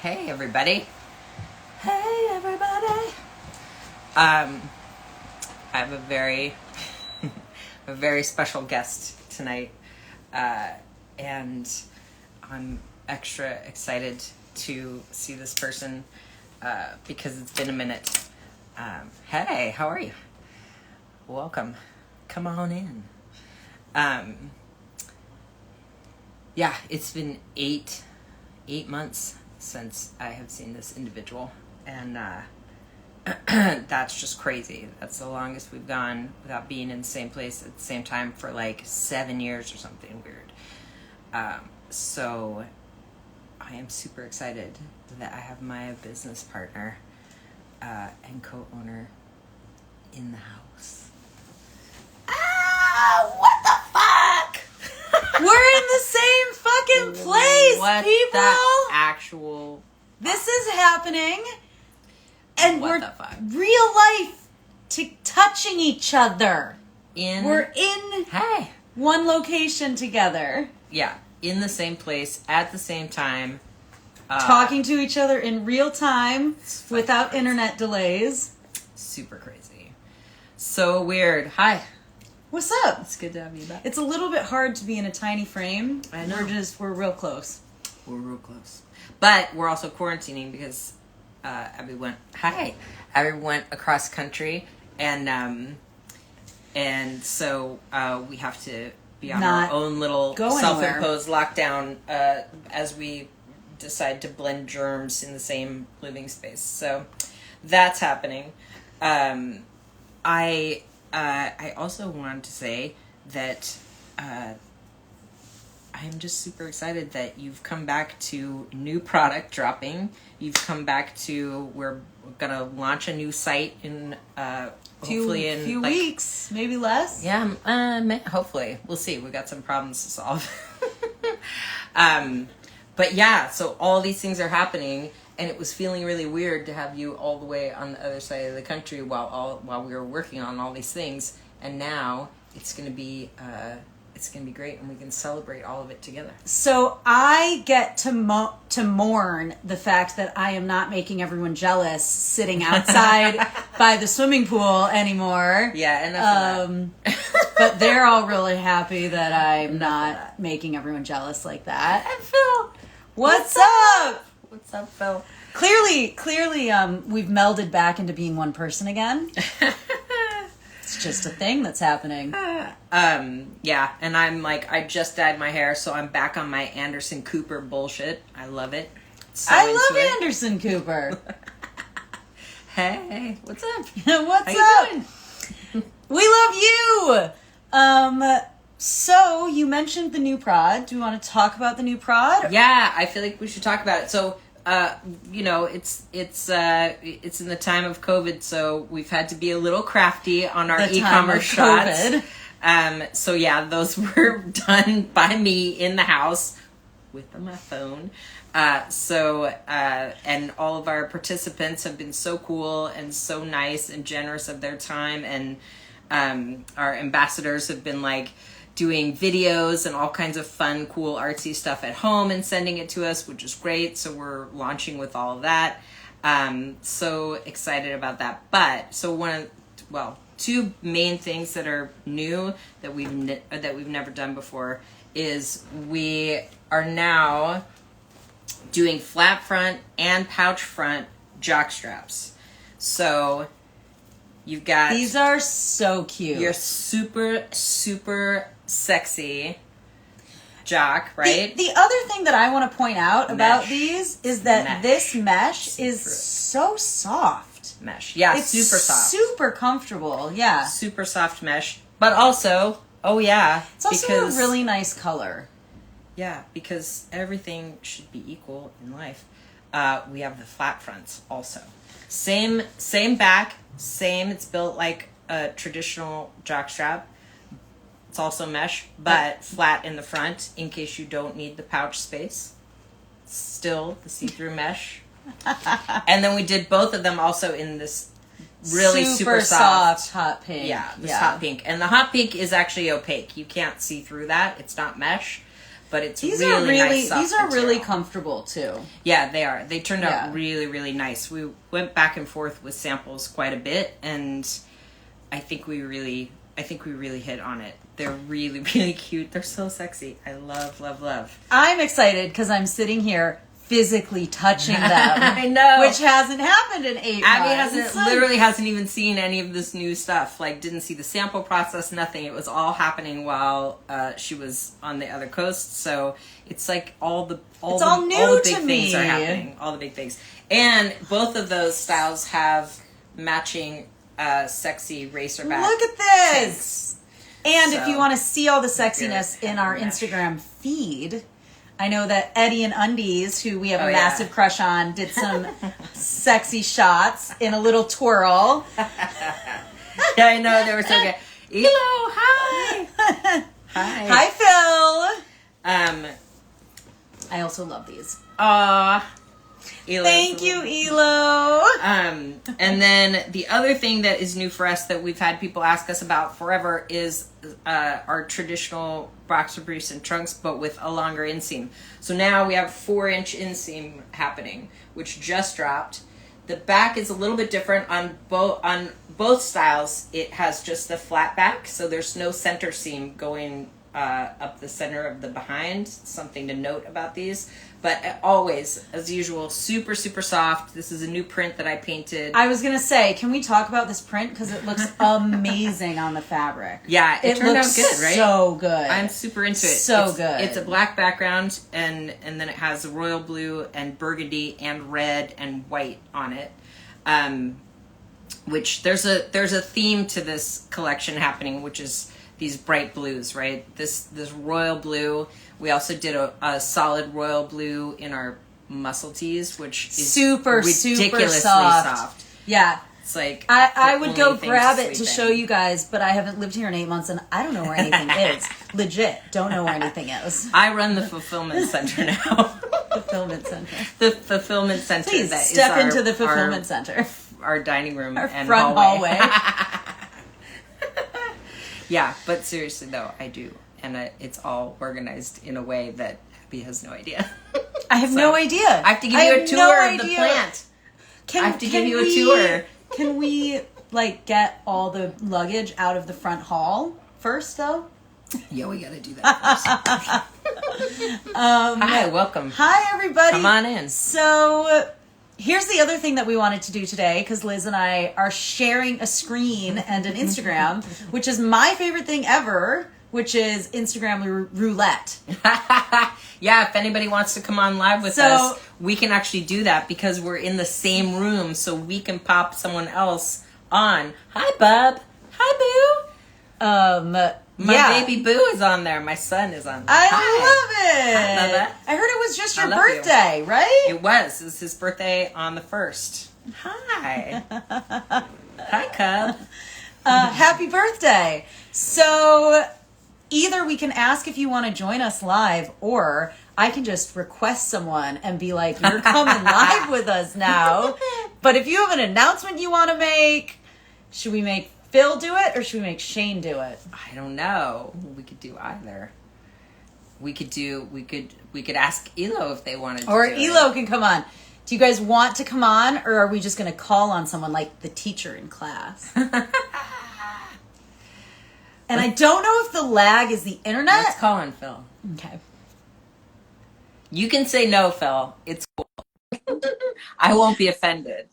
Hey everybody. Hey everybody. I have a very a very special guest tonight. And I'm extra excited to see this person because it's been a minute. Hey, how are you? Welcome. Come on in. Yeah, it's been eight months since I have seen this individual, and that's just crazy. That's the longest we've gone without being in the same place at the same time for like 7 years or something weird. So I am super excited that I have my business partner and co-owner in the house. What the fuck? We're in the same fucking place, what people. The actual. This is happening, and What we're the fuck? real life touching each other. We're in Hey. one location together, Yeah, in the same place at the same time. talking to each other in real time without crazy. internet delays. Super crazy. So weird. Hi. What's up? It's good to have you back. It's a little bit hard to be in a tiny frame. I know. We're real close. We're real close. But we're also quarantining because Abby went across country, and so we have to be on Not our own little go self-imposed lockdown as we decide to blend germs in the same living space. So that's happening. I also wanted to say that I'm just super excited that you've come back to new product dropping. You've come back to, we're going to launch a new site in hopefully in few weeks, maybe less. Yeah, hopefully. We'll see. We've got some problems to solve. But yeah, so all these things are happening, and it was feeling really weird to have you all the way on the other side of the country while we were working on all these things. And now it's going to be great, and we can celebrate all of it together. So I get to mourn the fact that I am not making everyone jealous sitting outside by the swimming pool anymore. Yeah, enough of that. But they're all really happy that I'm not making everyone jealous like that. And Phil, What's up? What's up, Phil? Clearly, we've melded back into being one person again. It's just a thing that's happening. Yeah, and I'm like, I just dyed my hair, so I'm back on my Anderson Cooper bullshit. I love it. I love Anderson Cooper. Hey, what's up? What's How up? you doing? We love you. So you mentioned the new prod. Do you want to talk about the new prod? Yeah, I feel like we should talk about it. So, it's in the time of COVID, so we've had to be a little crafty on our e-commerce shots. So yeah, those were done by me in the house with my phone. And all of our participants have been so cool and so nice and generous of their time, and our ambassadors have been like doing videos and all kinds of fun, cool, artsy stuff at home and sending it to us, which is great. So we're launching with all of that. So excited about that. But two main things that are new that we've never done before is we are now doing flat front and pouch front jock straps. So you've got, These are so cute. your super, super sexy jock, right? The other thing that I want to point out about Mesh. these is that this mesh is Super. so soft. Mesh. Yeah, It's super soft. super comfortable. Yeah. Super soft mesh. But also, It's also a really nice color. Yeah, because everything should be equal in life. We have the flat fronts also. Same back, it's built like a traditional jockstrap. It's also mesh, but flat in the front in case you don't need the pouch space. Still the see-through mesh. And then we did both of them also in this really super soft hot pink. Yeah, this hot pink. And the hot pink is actually opaque. You can't see through that. It's not mesh. but it's these really are really nice, soft these are material. really comfortable too. Yeah, they are. They turned Yeah. out really, really nice. We went back and forth with samples quite a bit, and I think we really hit on it. They're really, really cute. They're so sexy. I love, love, love. I'm excited because I'm sitting here physically touching them. I know. Which hasn't happened in 8 Abby months. literally hasn't even seen any of this new stuff. Like, didn't see the sample process, nothing. It was all happening while she was on the other coast. So it's like all the new big to things me. are happening. All the big things. And both of those styles have matching sexy racerback. Look at this. tanks. And So, if you want to see all the sexiness in our Instagram feed, I know that Eddie and Undies, who we have a massive crush on, did some sexy shots in a little twirl. Yeah, I know. They were so good. Elo, hi. Hi. Hi, Phil. I also love these. Aw. Elo's Thank you, Elo. And then the other thing that is new for us that we've had people ask us about forever is our traditional boxer briefs and trunks, but with a longer inseam. So now we have 4-inch inseam happening, which just dropped. The back is a little bit different on both styles. It has just the flat back, so there's no center seam going up the center of the behind. Something to note about these. But always, as usual, super, super soft. This is a new print that I painted. I was going to say, can we talk about this print? Because it looks amazing on the fabric. Yeah, it turned looks out good, right? so good. I'm super into it. So good. It's a black background, and then it has royal blue and burgundy and red and white on it. Which there's a theme to this collection happening, which is these bright blues, right? This royal blue. We also did a solid royal blue in our muscle tees, which is super ridiculously soft. Yeah. It's like I would go only thing grab to it to sleep show in. you guys, but I haven't lived here in 8 months and I don't know where anything is. Legit, don't know where anything is. I run the fulfillment center now. Fulfillment center. The fulfillment center. Please that step is into the fulfillment center. Our dining room Our and front hallway. Yeah, but seriously though, I do, and it's all organized in a way that Abby has no idea. I have no idea. I have to give you a tour of the plant. I have to give you a tour. Can we like get all the luggage out of the front hall first, though? Yeah, we got to do that first. Hi, welcome. Hi, everybody. Come on in. So here's the other thing that we wanted to do today, because Liz and I are sharing a screen and an Instagram, which is my favorite thing ever, which is Instagram roulette. Yeah, if anybody wants to come on live with us, we can actually do that because we're in the same room, so we can pop someone else on. Hi, bub. Hi, boo. My baby boo is on there. My son is on there. I love it. Hi, Bubba. I heard it was just your love birthday, right? It was. It was his birthday on the 1st. Hi. Hi, Cub. Happy birthday. So either we can ask if you want to join us live, or I can just request someone and be like, you're coming live with us now. But if you have an announcement you want to make, should we make Phil do it or should we make Shane do it? I don't know. We could do either. We could ask Elo if they wanted to. Or do Elo it. can come on. Do you guys want to come on, or are we just going to call on someone like the teacher in class? And I don't know if the lag is the internet. Let's call on Phil. Okay. You can say no, Phil. It's cool. I won't be offended.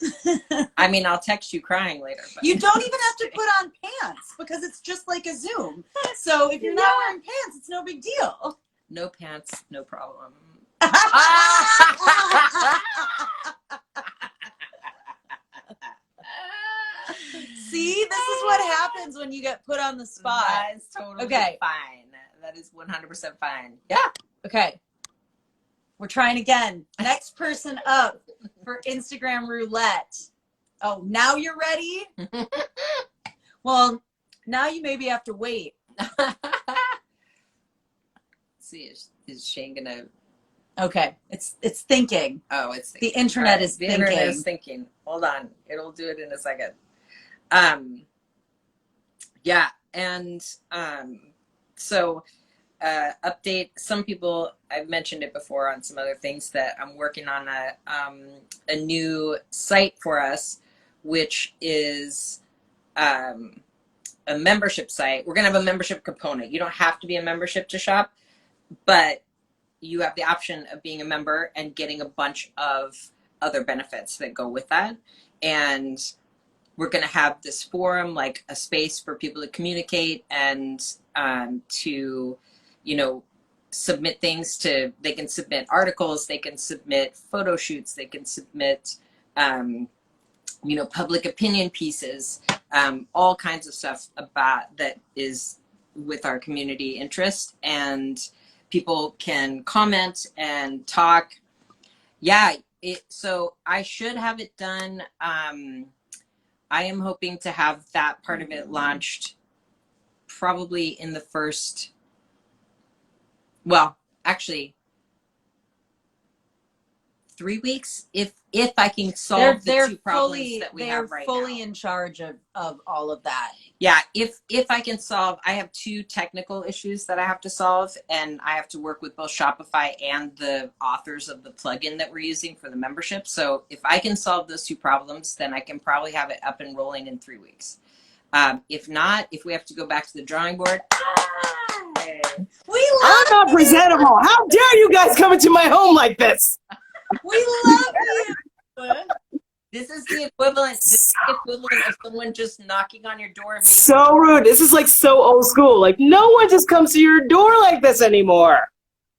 I mean, I'll text you crying later. But. You don't even have to put on pants because it's just like a Zoom. So if you're not wearing pants, it's no big deal. No pants, no problem. See, this is what happens when you get put on the spot. That is totally fine. That is 100% fine. Yeah. Okay. We're trying again. Next person up for Instagram roulette. Oh, now you're ready? Well, now you maybe have to wait. See, is Shane gonna? Okay, it's thinking. Oh, it's thinking. The internet is the thinking. internet is thinking. Hold on, it'll do it in a second. Yeah, and so update. Some people, I've mentioned it before on some other things, that I'm working on a new site for us, which is a membership site. We're gonna have a membership component. You don't have to be a membership to shop, but you have the option of being a member and getting a bunch of other benefits that go with that. And we're going to have this forum, like a space for people to communicate and to, you know, submit things to, they can submit articles, they can submit photo shoots, they can submit, you know, public opinion pieces, all kinds of stuff about that is with our community interest, and people can comment and talk. Yeah, so I should have it done. I am hoping to have that part of it launched probably in the first, well, actually 3 weeks, if I can solve the two problems that we have right now. They're fully in charge of all of that. Yeah, if I can solve, I have 2 technical issues that I have to solve, and I have to work with both Shopify and the authors of the plugin that we're using for the membership. So if I can solve those 2 problems, then I can probably have it up and rolling in 3 weeks. If not, if we have to go back to the drawing board, I'm not presentable. How dare you guys come into my home like this? We love you. This is the equivalent. This is the equivalent of someone just knocking on your door. And being so rude. This is like so old school. Like no one just comes to your door like this anymore.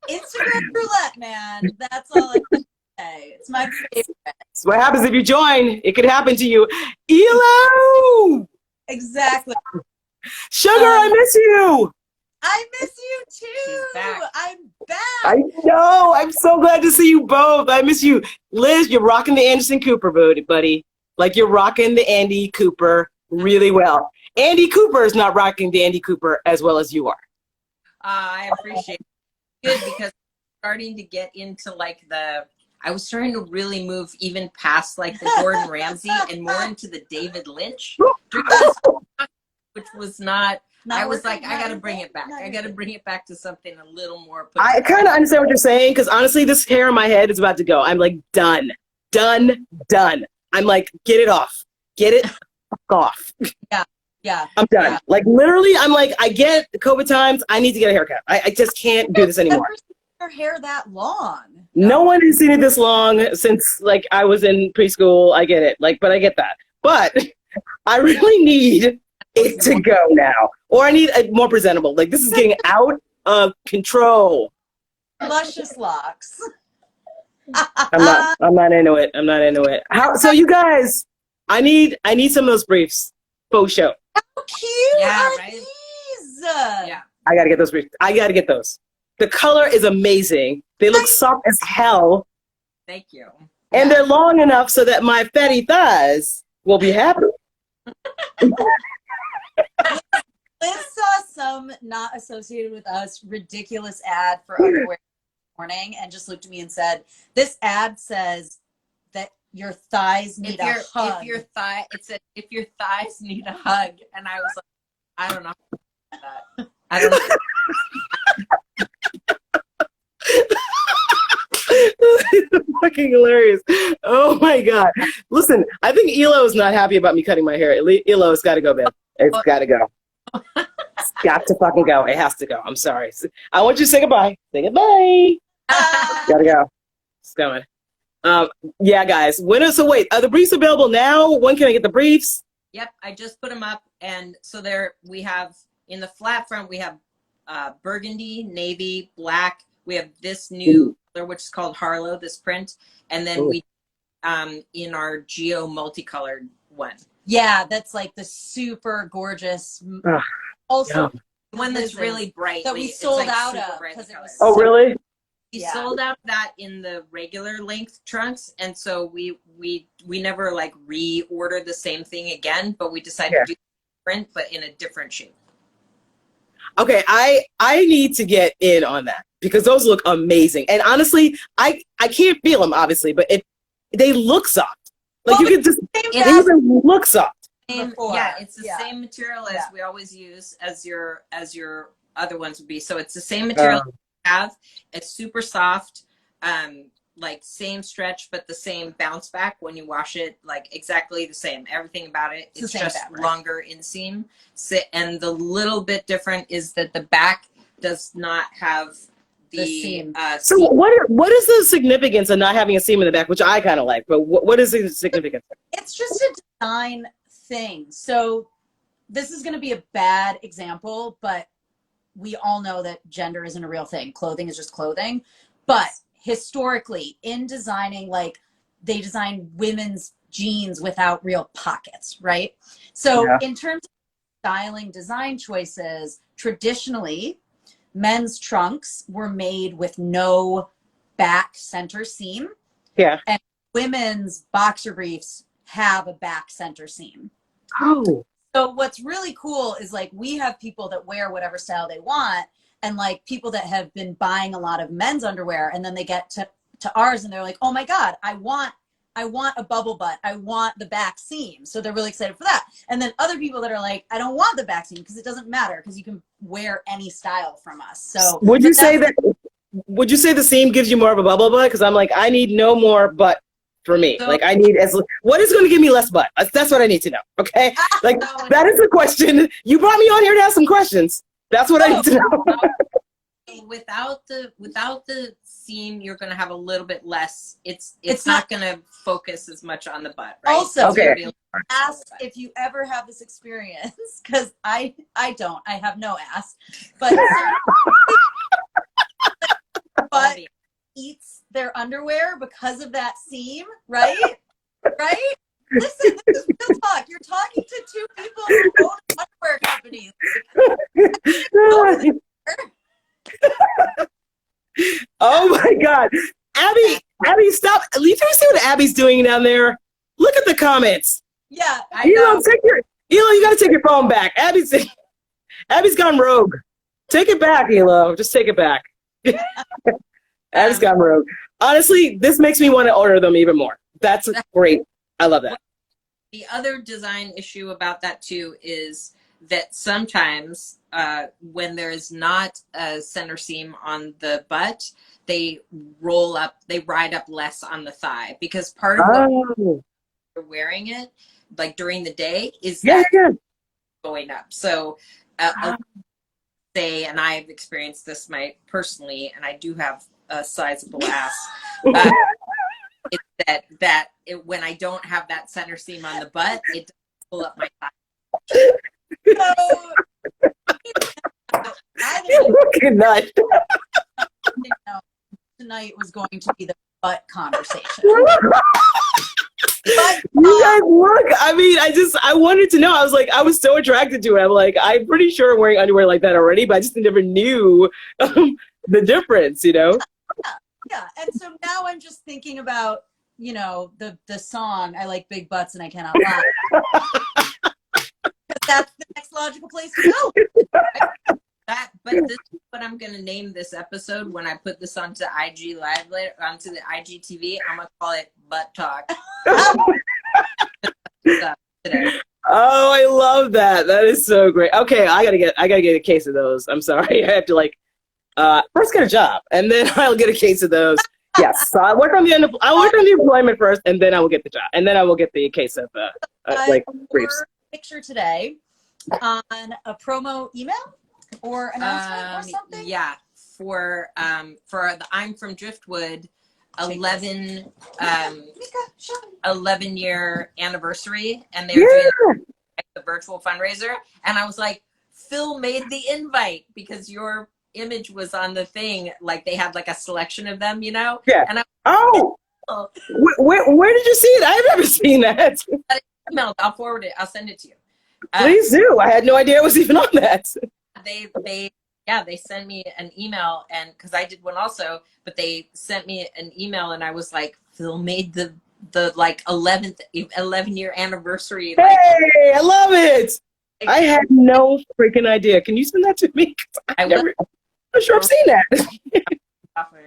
Instagram roulette, man. That's all I can say. It's my favorite. That's what happens if you join. It could happen to you. Elo! Exactly. Sugar, I miss you. I miss you too. She's back. I'm back. I know. I'm so glad to see you both. I miss you. Liz, you're rocking the Anderson Cooper, buddy. Like you're rocking the Andy Cooper really well. Andy Cooper is not rocking the Andy Cooper as well as you are. I appreciate it. Good, because I'm starting to get into like I was starting to really move even past like the Gordon Ramsay and more into the David Lynch, which was not. I was like, I got to bring it back. I got to bring it back to something a little more. I kind of understand what you're saying, because honestly, this hair in my head is about to go. I'm like, done. I'm like, get it off. Get it off. Yeah. I'm done. Yeah. Like, literally, I'm like, I get the COVID times. I need to get a haircut. I just can't do this anymore. I've never seen your hair that long. No one has seen it this long since, like, I was in preschool. I get it. Like, but I get that. But I really need it to go now. Or I need a more presentable. Like, this is getting out of control. Luscious locks. I'm not into it. I'm not into it. So you guys, I need some of those briefs. Faux show. How cute are these? Yeah. I gotta get those briefs. I gotta get those. The color is amazing. They look soft as hell. Thank you. And they're long enough so that my fatty thighs will be happy. Liz saw some not associated with us ridiculous ad for underwear this morning and just looked at me and said, "This ad says that your thighs need a hug." It said if your thighs need a hug, and I was like, I don't know that. I don't know. Fucking hilarious. Oh my god. Listen, I think Elo is not happy about me cutting my hair. Elo's got to go, babe. It's got to go. It's got to fucking go. It has to go. I'm sorry. I want you to say goodbye. Say goodbye. Gotta go. It's going. Yeah, guys. So wait, are the briefs available now? When can I get the briefs? Yep, I just put them up, and so we have in the flat front we have burgundy, navy, black. We have this new color, which is called Harlow, this print, and then we in our Geo multicolored one. Yeah, that's like the super gorgeous. Also, the one that's really bright that we sold out of because it was. Oh, really? We sold out that in the regular length trunks, and so we never like reordered the same thing again, but we decided to do print, but in a different shape. Okay, I need to get in on that because those look amazing, and honestly, I can't feel them obviously, but they look soft. Like you can just they even look soft. Yeah, it's the same material as we always use as your other ones would be. So it's the same material you have. It's super soft, like same stretch, but the same bounce back when you wash it, like exactly the same. Everything about it. It's just fabric. Longer inseam. And the little bit different is that the back does not have the seam. So what is the significance of not having a seam in the back, which I kind of like, but what is the significance? It's just a design thing. So this is going to be a bad example, but we all know that gender isn't a real thing. Clothing is just clothing. But historically, in designing, like they design women's jeans without real pockets, right? So in terms of styling design choices, traditionally, men's trunks were made with no back center seam. Yeah. And women's boxer briefs have a back center seam. Oh. So what's really cool is like we have people that wear whatever style they want, and like people that have been buying a lot of men's underwear, and then they get to ours and they're like, oh my God, I want a bubble butt. I want the back seam. So they're really excited for that. And then other people that are like, I don't want the back seam because it doesn't matter because you can wear any style from us. So would you say the seam gives you more of a bubble butt? Because I'm like, I need no more butt for me. So, like I need what is going to give me less butt? That's what I need to know. Okay. Like that is the question. You brought me on here to ask some questions. That's what I need to know. Without the seam, you're going to have a little bit less. It's not going to focus as much on the butt, right? Also, ask if you ever have this experience, because I don't. I have no ass, but but eats their underwear because of that seam, right? Right? Listen, this is real talk. You're talking to two people who own underwear companies. Oh my God, Abby, stop! Let me see what Abby's doing down there. Look at the comments. Yeah, I know. You got to take your phone back. Abby's gone rogue. Take it back, Elo. Just take it back. Abby's gone rogue. Honestly, this makes me want to order them even more. That's great. I love that. The other design issue about that too is that sometimes when there's not a center seam on the butt, they ride up less on the thigh, because part of what you're wearing it like during the day is going up. So say, and I've experienced this personally, and I do have a sizable ass. It's that when I don't have that center seam on the butt, it doesn't pull up my thigh. You're looking nuts. Tonight was going to be the butt conversation. You guys look. I mean, I wanted to know. I was like, I was so attracted to it. I'm like, I'm pretty sure I'm wearing underwear like that already, but I just never knew the difference, you know? Yeah. And so now I'm just thinking about, you know, the song, I Like Big Butts and I Cannot Lie. That's the next logical place to go. But this is what I'm going to name this episode when I put this onto IG Live later, onto the IGTV. I'm going to call it Butt Talk. Oh, I love that. That is so great. Okay, I gotta get a case of those. I'm sorry. I have to first get a job, and then I'll get a case of those. Yes, so I'll work on the employment first, and then I will get the job, and then I will get the case of briefs. Picture today on a promo email or announcement or something. Yeah, for the I'm from Driftwood 11-year anniversary, and they were doing the virtual fundraiser, and I was like, Phil made the invite because your image was on the thing, like they had like a selection of them, you know? Yeah. And where did you see it? I've never seen that. Emailed. I'll forward it. I'll send it to you. Please do. I had no idea it was even on that. They sent me an email, and because I did one also, but they sent me an email, and I was like, Phil made the like 11-year anniversary. Hey, I love it. I had no freaking idea. Can you send that to me? I'm not sure I've seen that.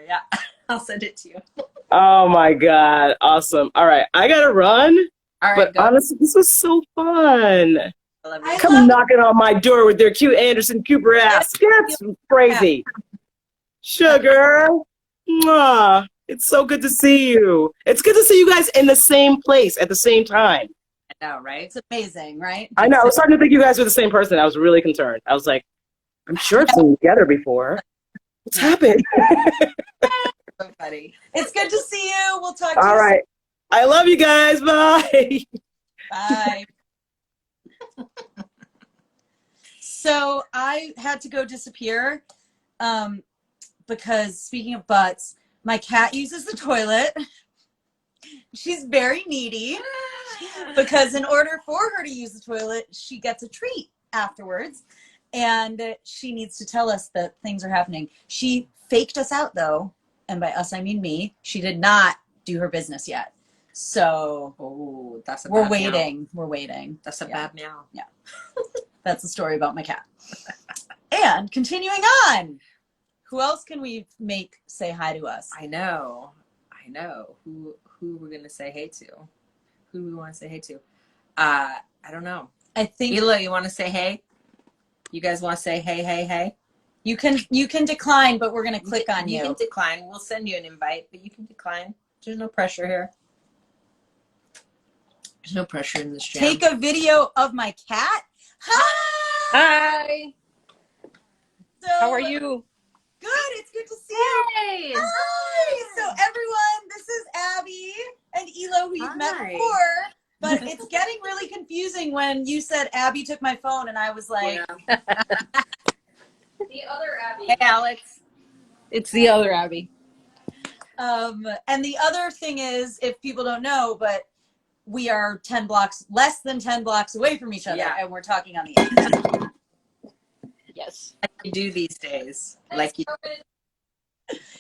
Yeah, I'll send it to you. Oh my God. Awesome. All right. I got to run. All right. But honestly, this was so fun. I love I it. Come knocking on my door with their cute Anderson Cooper ass. That's crazy. Sugar. Mwah. It's so good to see you. It's good to see you guys in the same place at the same time. I know, right? It's amazing, right? I know. I was starting to think you guys were the same person. I was really concerned. I was like, I'm sure I've seen you together before. What's happened? So funny. It's good to see you. We'll talk to All you right. I love you guys. Bye. soon. Bye. So I had to go disappear because, speaking of butts, my cat uses the toilet. She's very needy because in order for her to use the toilet, she gets a treat afterwards. And she needs to tell us that things are happening. She faked us out, though. And by us, I mean me. She did not do her business yet. So Oh, that's a we're bad waiting. Meow. We're waiting. That's a bad meow. Yeah. That's the story about my cat. And continuing on, who else can we make say hi to us? I know. Who we're gonna say hey to? Who do we want to say hey to? I don't know. I think Hila, you want to say hey? You guys want to say hey? you can decline, but we're gonna click on You you. can decline. We'll send you an invite, but you can decline. There's no pressure here. There's no pressure in this jam. Take a video of my cat. Hi. Hi. So, How are you? Good. It's good to see you. Hey. Hi. So everyone, this is Abby and Elo, who you've met Hi. before. But it's getting really confusing when you said Abby took my phone, and I was like, Yeah. The other Abby. Hey, Alex. It's the other Abby. and the other thing is, if people don't know, but we are less than 10 blocks away from each other, Yeah. and we're talking on the internet. Yes. Like you do these days. Like you.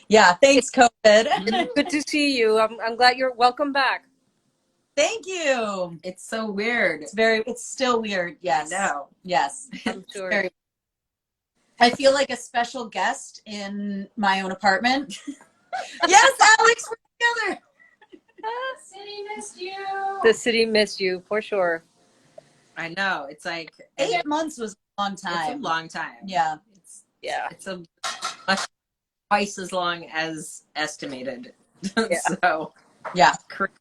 Yeah, thanks, COVID. Good to see you. I'm glad you're welcome back. Thank you. It's so weird. It's still weird. Yes. No. Yes. I'm sure. I feel like a special guest in my own apartment. Yes, Alex, we're together. City missed you. The city missed you for sure. I know. It's like 8 months was a long time. It's a long time. Yeah. Yeah. It's a much twice as long as estimated. Yeah. So Yeah. crazy.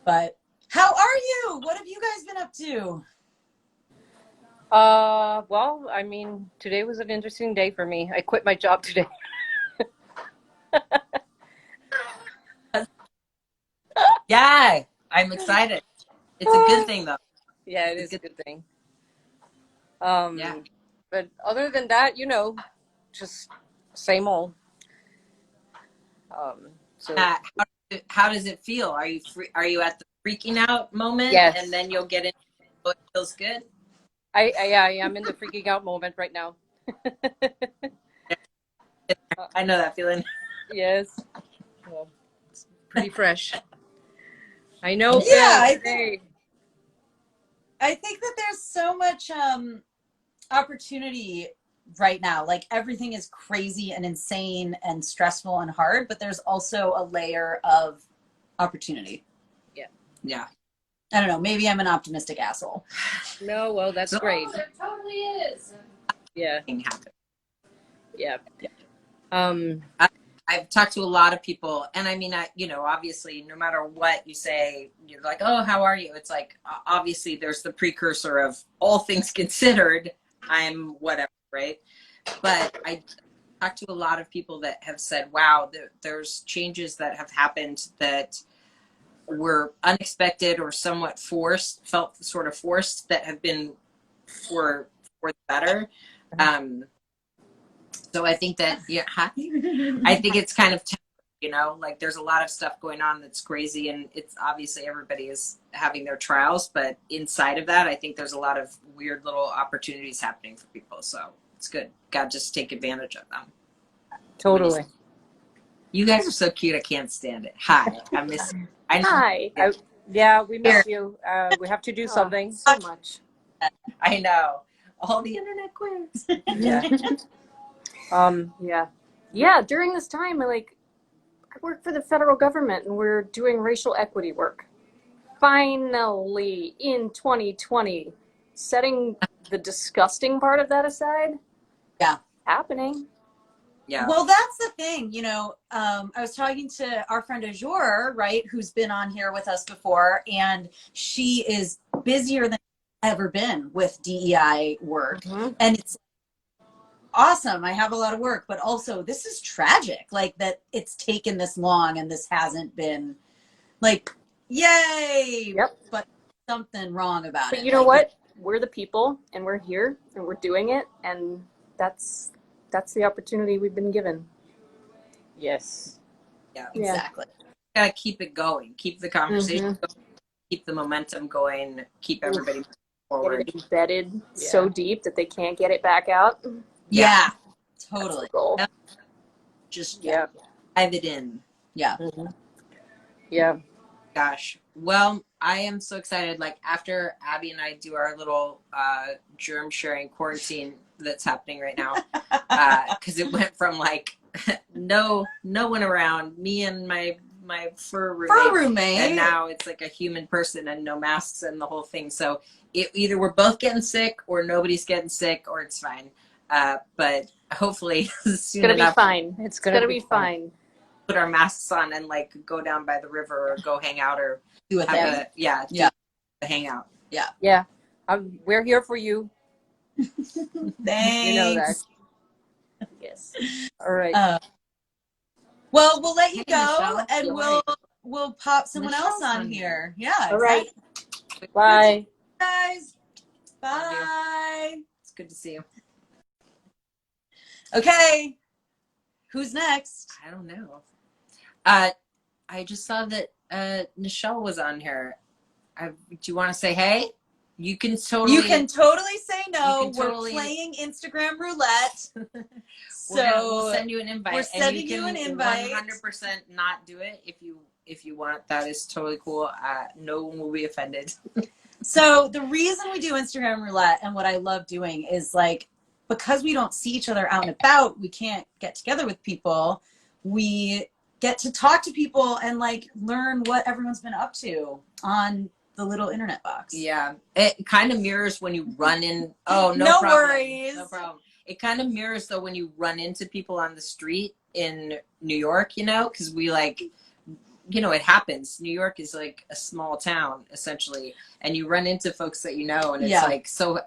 But how are you? What have you guys been up to? Well, I mean, today was an interesting day for me. I quit my job today. Yeah, I'm excited. It's a good thing though. Yeah, it is a good thing. Yeah. But other than that, just same old. So How does it feel? Are you Are you at the freaking out moment? Yes. And then you'll get into what feels good. I am in the freaking out moment right now. I know that feeling. Yes. Well, it's pretty fresh. I know. Yeah, I think that there's so much opportunity right now. Like everything is crazy and insane and stressful and hard, but there's also a layer of opportunity. Yeah. I don't know. Maybe I'm an optimistic asshole. No, well, that's great. It totally is. Yeah. Thing happened. Yeah. I've talked to a lot of people, and I mean, obviously, no matter what you say, you're like, oh, how are you? It's like, obviously, there's the precursor of all things considered, I'm whatever, right? But I talked to a lot of people that have said, wow, there's changes that have happened that were unexpected or somewhat felt sort of forced, that have been for the better. So I think that, I think it's kind of, like there's a lot of stuff going on that's crazy, and it's obviously everybody is having their trials, but inside of that, I think there's a lot of weird little opportunities happening for people. So it's good. Got to just take advantage of them. Totally. You guys are so cute. I can't stand it. Hi. I miss you. Hi. Yeah, we miss you. We have to do something. So much. I know. All the internet quiz. Yeah. Yeah, during this time, I work for the federal government and we're doing racial equity work. Finally, in 2020, setting the disgusting part of that aside, Yeah. happening. Yeah. Well, that's the thing, you know. I was talking to our friend Azure, right, who's been on here with us before, and she is busier than ever been with DEI work, and it's awesome. I have a lot of work, but also this is tragic, like that it's taken this long and this hasn't been like, yay, Yep. but something wrong about it. But you know Like, what? We're the people, and we're here, and we're doing it, and that's the opportunity we've been given. Yes. Yeah. exactly. Gotta keep it going. Keep the conversation Mhm. going. Keep the momentum going. Keep everybody Get forward. it embedded so deep that they can't get it back out. Yeah, That's totally. the goal. Yep. Just Yeah. Dive it in. yeah. Mhm. Yeah. Gosh. Well, I am so excited. Like after Abby and I do our little germ sharing quarantine that's happening right now, because it went from like no one around, me and my fur roommate, and now it's like a human person and no masks and the whole thing. So it either we're both getting sick or nobody's getting sick or it's fine. But hopefully soon It's gonna enough, be fine. It's It's gonna gonna be be fine. put our masks on and like go down by the river or go hang out or Do a have thing. do Yeah. a hangout. Yeah. We're here for you. Thanks. You know that. Yes. All right. Well, we'll let you Hey, go, Michelle. and Yeah. we'll pop someone else Michelle's on on here. Yeah, All right. exactly. Bye. Guys, Love you. bye. It's good to see you. Okay, who's next? I don't know. I just saw that Nichelle was on here. Do you want to say hey? You can totally. You can totally say no. You can totally- We're playing Instagram roulette. We'll send you an invite. we're sending and you you can an invite. 100% not do it if you want. That is totally cool. No one will be offended. So the reason we do Instagram roulette and what I love doing is like, because we don't see each other out and about, we can't get together with people. We get to talk to people and like learn what everyone's been up to on the little internet box. Yeah, it kind of mirrors when you run in. Oh, No problem. worries. No problem. It kind of mirrors though when you run into people on the street in New York, you know, because we like, you know, it happens. New York is like a small town essentially, and you run into folks that you know, and it's like so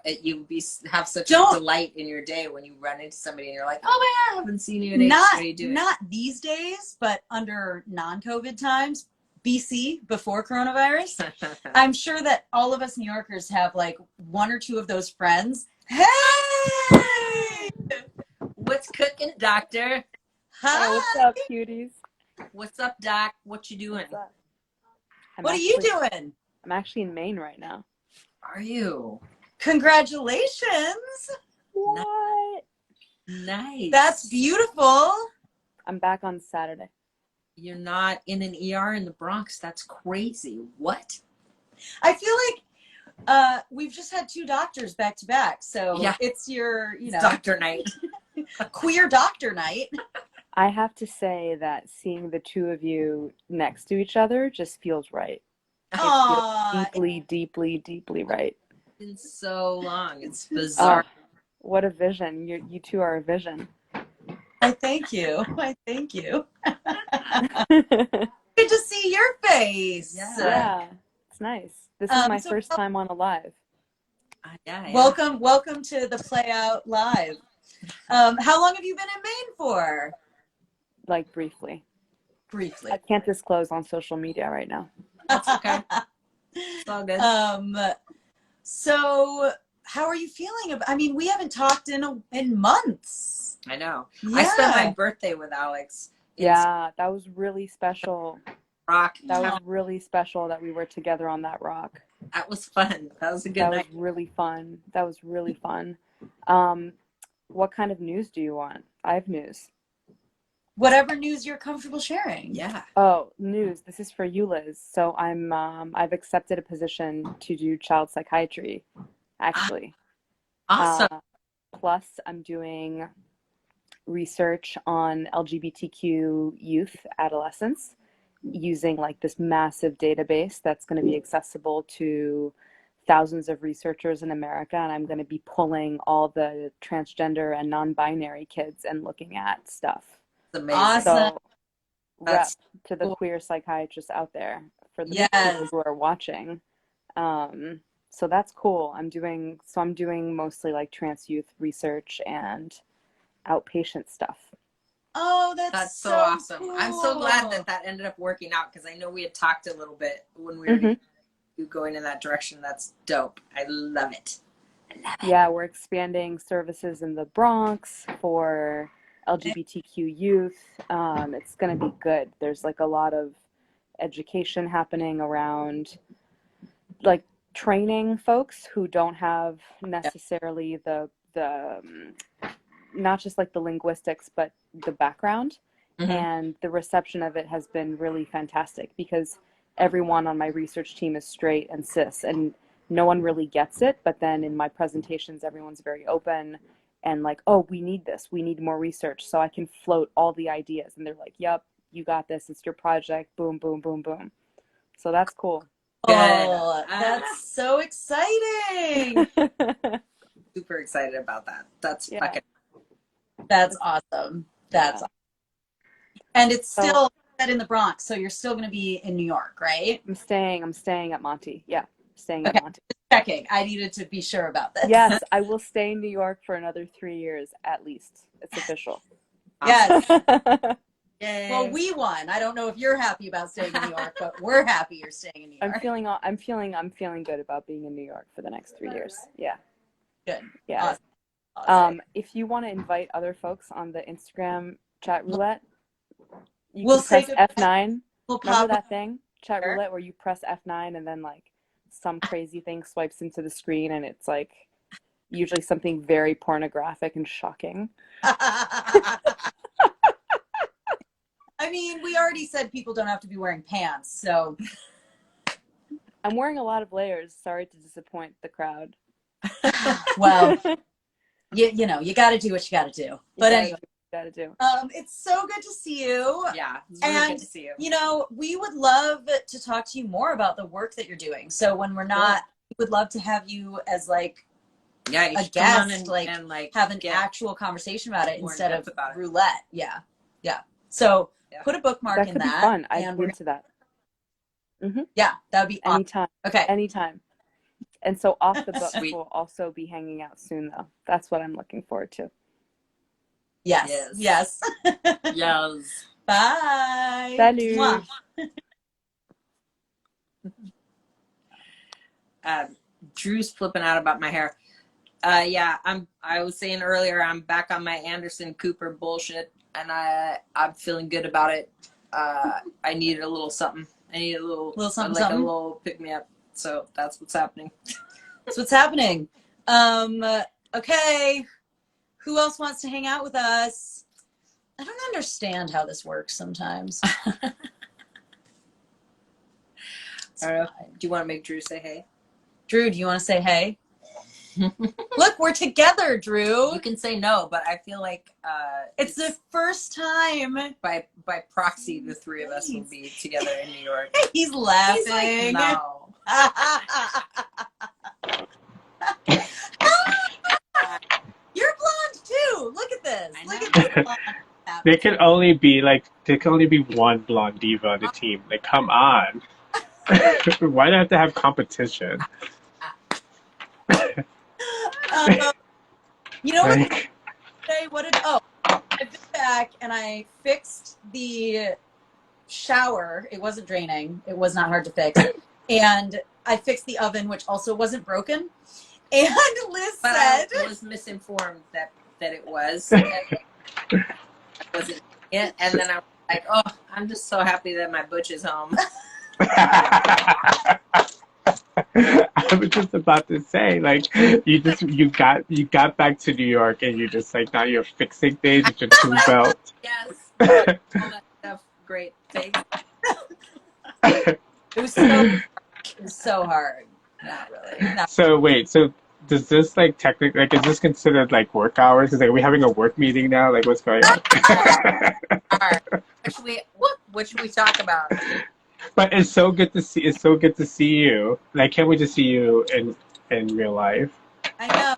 have such a delight in your day when you run into somebody and you're like, oh my god, I haven't seen you in ages. What are you doing? Not these days, but under non-COVID times, BC, before coronavirus. I'm sure that all of us New Yorkers have like one or two of those friends. Hey! What's cooking, doctor? Hi! Hey, what's up, cuties? What's up, doc? What you doing? What are you doing? I'm actually in Maine right now. Are you? Congratulations! What? Nice. That's beautiful. I'm back on Saturday. You're not in an ER in the Bronx. That's crazy. What? I feel like we've just had two doctors back to back, so it's your, you know, doctor night. Queer doctor night. I have to say that seeing the two of you next to each other just feels right. Aww. Deeply, deeply, deeply right. It's been so long. It's bizarre. What a vision. You two are a vision. I thank you. I thank you. Good to see your face. Yeah, it's nice. This is my first time on a live. Yeah. Welcome to the Play Out Live. How long have you been in Maine for? Like briefly. Briefly. I can't disclose on social media right now. That's okay. It's all good. So how are you feeling? I mean, we haven't talked in months. I know. Yeah. I spent my birthday with Alex. Yeah, that was really special. Rock. That was really special that we were together on that rock. That was fun. That was a good night. That was really fun. What kind of news do you want? I have news. Whatever news you're comfortable sharing. Yeah. Oh, news. This is for you, Liz. So I've accepted a position to do child psychiatry, actually. Awesome. Plus, I'm doing research on LGBTQ youth adolescents using like this massive database that's going to be accessible to thousands of researchers in America, and I'm going to be pulling all the transgender and non-binary kids and looking at stuff. It's amazing. Awesome. So That's rep to the cool. queer psychiatrists out there for the Yes. people who are watching. So that's cool. I'm doing mostly like trans youth research and outpatient stuff. Oh, That's so awesome. I'm so glad that that ended up working out, because I know we had talked a little bit when we were going in that direction. That's dope. I love it. Yeah, we're expanding services in the Bronx for LGBTQ youth. It's going to be good. There's like a lot of education happening around like training folks who don't have necessarily the not just like the linguistics, but the background. And the reception of it has been really fantastic, because everyone on my research team is straight and cis, and no one really gets it. But then in my presentations, everyone's very open and like, oh, we need this. We need more research. So I can float all the ideas. And they're like, yep, you got this. It's your project. Boom, boom, boom, boom. So that's cool. Oh, that's so exciting. Super excited about that. That's fucking. That's awesome. That's awesome. And it's still set in the Bronx, so you're still going to be in New York, right? I'm staying at Monty. Yeah, staying at Monty. Just checking. I needed to be sure about this. Yes, I will stay in New York for another 3 years at least. It's official. Yes. Yay. Well, we won. I don't know if you're happy about staying in New York, but we're happy you're staying in New York. I'm feeling good about being in New York for the next 3 years. Yeah. Good. Yeah. Awesome. If you want to invite other folks on the Instagram chat roulette, you We'll can press say F9. We'll Remember pop that thing? Chat Sure. roulette, where you press F9 and then like some crazy thing swipes into the screen, and it's like usually something very pornographic and shocking. I mean, we already said people don't have to be wearing pants, so. I'm wearing a lot of layers. Sorry to disappoint the crowd. Well, you know, you got to do what you got to do. But anyway. Gotta do. It's so good to see you. Yeah, it's really good to see you. You know, we would love to talk to you more about the work that you're doing. So when we're not, we would love to have you as like a guest, and like have an actual conversation about it instead of roulette. Yeah, yeah. So put a bookmark in that. That could be fun. I'd be into that. Yeah, that would be awesome. Anytime. Okay, anytime. And so Off the Book will also be hanging out soon, though. That's what I'm looking forward to. Yes. Yes. Yes. Bye. Salut. Drew's flipping out about my hair. Yeah, I was saying earlier, I'm back on my Anderson Cooper bullshit, and I'm feeling good about it. I needed a little something. I need a little something, like a little pick me up. So that's what's happening. That's what's happening. Okay. Who else wants to hang out with us? I don't understand how this works sometimes. I don't know. Do you want to make Drew say hey? Drew, do you want to say hey? Look, we're together, Drew. You can say no, but I feel like it's the first time. By proxy, the three of us will be together in New York. He's laughing. He's like, no. You're blonde too. Look at this. Look at this blonde. There can only be one blonde diva on the team. Like, come on. Why do I have to have competition? You know what? I've been back and I fixed the shower. It wasn't draining. It was not hard to fix. And I fixed the oven, which also wasn't broken. And Liz said, I was misinformed that it was. It wasn't it. And then I was like, oh, I'm just so happy that my butch is home. I was just about to say, like, you got back to New York and you just like, now you're fixing things with your tool belt. Yes. All that stuff. Great. Thanks. It was so hard. Not really. So wait, so does this like technically, like, is this considered like work hours? Is like, are we having a work meeting now? Like, what's going on? All right. What should we talk about? But it's so good to see. It's so good to see you. Like, can't wait to see you in real life. I know.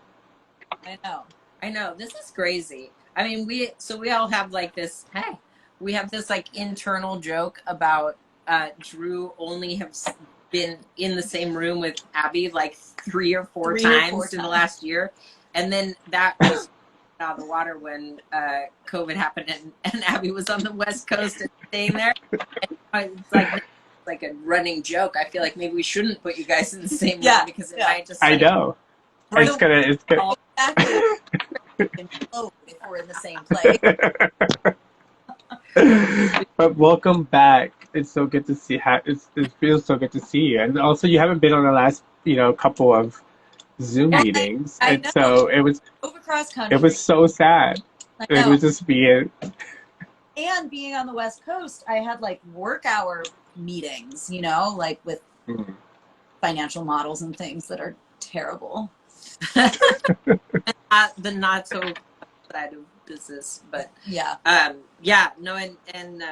I know. I know, this is crazy. I mean, we all have like this. Hey, we have this like internal joke about Drew only has been in the same room with Abby like 3 or 4 times in the last year, and then that was out of the water when COVID happened and Abby was on the West Coast and staying there. And it's like a running joke. I feel like maybe we shouldn't put you guys in the same room because it might just. I know. It's gonna. Exactly. If we're in the same place. But welcome back. It's so good to see. It feels so good to see you, and also you haven't been on the last, couple of Zoom meetings, I and know. so it was. Over cross country. It was so sad. It was just being. And being on the West Coast, I had like work hour meetings, like with financial models and things that are terrible. The not so side of business, but no, and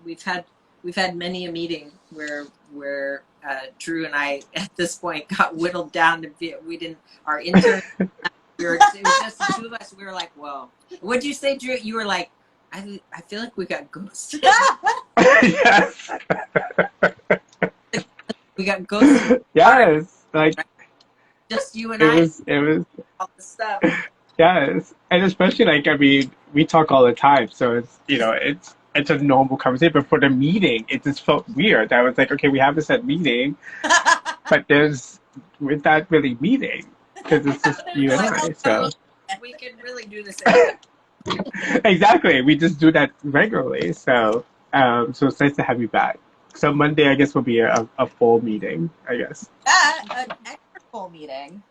we've had many a meeting where Drew and I at this point got whittled down to we didn't our intern. It was just the two of us. We were like, "Whoa!" What'd you say, Drew? You were like, "I feel like we got ghosted." Yes. We got ghosted. Yes, like just you and it I. was all the stuff. Yes, and especially like we talk all the time, so it's a normal conversation. But for the meeting, it just felt weird. I was like, okay, we have this at meeting, but we're not really meeting because it's just you and I. So we can really do the same thing. Exactly, we just do that regularly. So so it's nice to have you back. So Monday, I guess, will be a full meeting. I guess. An extra full meeting.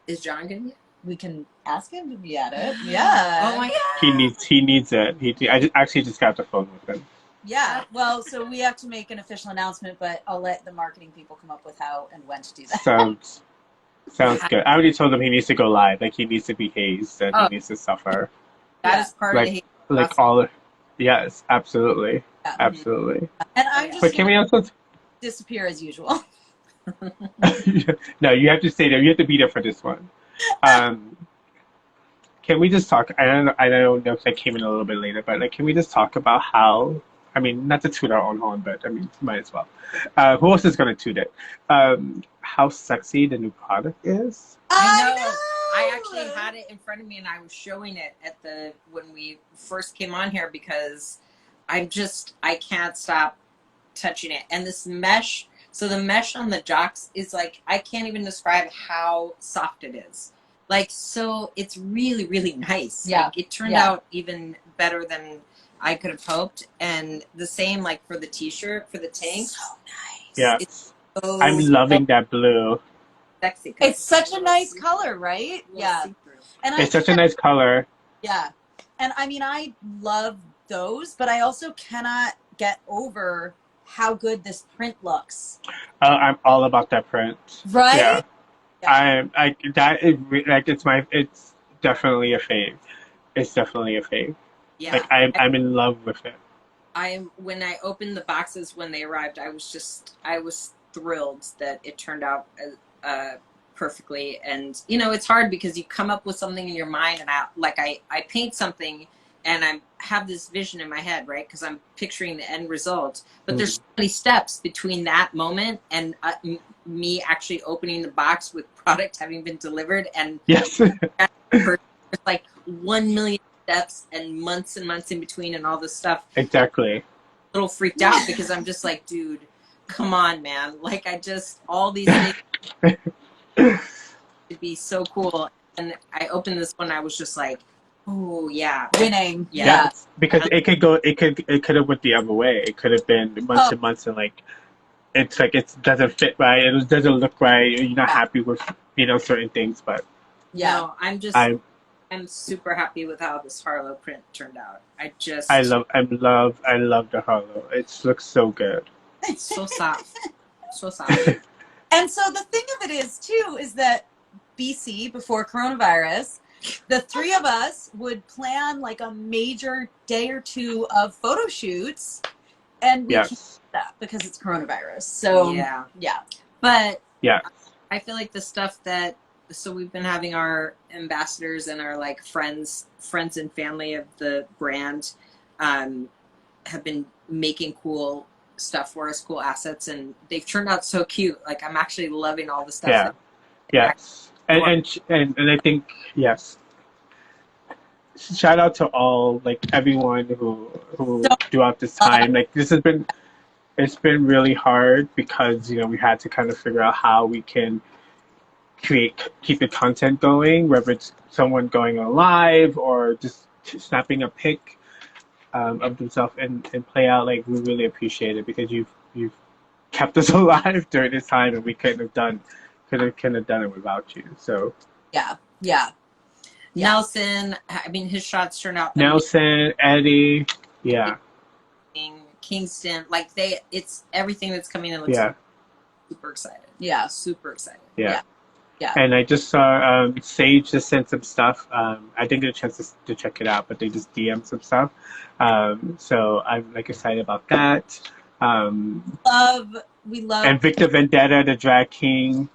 Is John gonna be? We can ask him to be at it. Yeah. Oh my God. He needs it. I actually just got the phone with him. Yeah. Well, so we have to make an official announcement, but I'll let the marketing people come up with how and when to do that. Sounds good. I already told him he needs to go live. Like he needs to be hazed and he needs to suffer. That is part of the hate. Like all. Yes, absolutely, absolutely. And I'm just. But can we also disappear as usual? No, you have to stay there. You have to be there for this one. Can we just talk? I don't know if I came in a little bit later, but like, can we just talk about how? I mean, not to toot our own horn, but I mean, might as well. Who else is going to toot it? How sexy the new product is. I know. I actually had it in front of me, and I was showing it when we first came on here because I can't stop touching it. And this mesh. So the mesh on the jocks is like, I can't even describe how soft it is. Like, so it's really, really nice. Yeah. Like, it turned out even better than I could have hoped. And the same, like, for the t-shirt, for the tank. So nice. Yeah. So I'm loving that blue. Sexy. It's such a nice color, right? Yeah. And it's such a nice color. Yeah. And I mean, I love those, but I also cannot get over how good this print looks. I'm all about that print. Right? Yeah. It's definitely a fave. It's definitely a fave. Yeah. Like I'm in love with it. When I opened the boxes when they arrived, I was thrilled that it turned out perfectly. And it's hard because you come up with something in your mind, and I paint something and I have this vision in my head, right? Because I'm picturing the end result. But there's so many steps between that moment and me actually opening the box with product having been delivered. And yes, there's like 1 million steps and months in between and all this stuff. Exactly. A little freaked out because I'm just like, dude, come on, man. Like, all these things would be so cool. And I opened this one, I was just like, oh yeah, winning. Yeah. Because it could have went the other way. It could have been months and months and like it's like it doesn't fit right, it doesn't look right, you're not happy with certain things, but no, I'm super happy with how this Harlow print turned out. I love the Harlow. It looks so good. It's so soft. So soft. And so the thing of it is too is that BC, before coronavirus, the three of us would plan like a major day or two of photo shoots, and we can't do Yes. that because it's coronavirus. So Yeah. yeah. But Yeah. I feel like the stuff that, so we've been having our ambassadors and our like friends and family of the brand have been making cool stuff for us, cool assets, and they've turned out so cute. Like I'm actually loving all the stuff. Yeah. That Yes. And I think, yes. Shout out to all, like, everyone who throughout this time, like, it's been really hard because, we had to kind of figure out how we can keep the content going, whether it's someone going on live or just snapping a pic of themselves and play out. Like, we really appreciate it because you've kept us alive during this time, and we couldn't have done it without you. So Yeah. Nelson, I mean, his shots turned out Nelson, Eddie, yeah, amazing. Kingston, like it's everything that's coming in. Looks yeah, super excited. Yeah. Super excited. yeah. Yeah. And I just saw Sage just sent some stuff. I didn't get a chance to check it out, but they just DM'd some stuff. So I'm like excited about that. We love And Victor Vendetta, the drag king.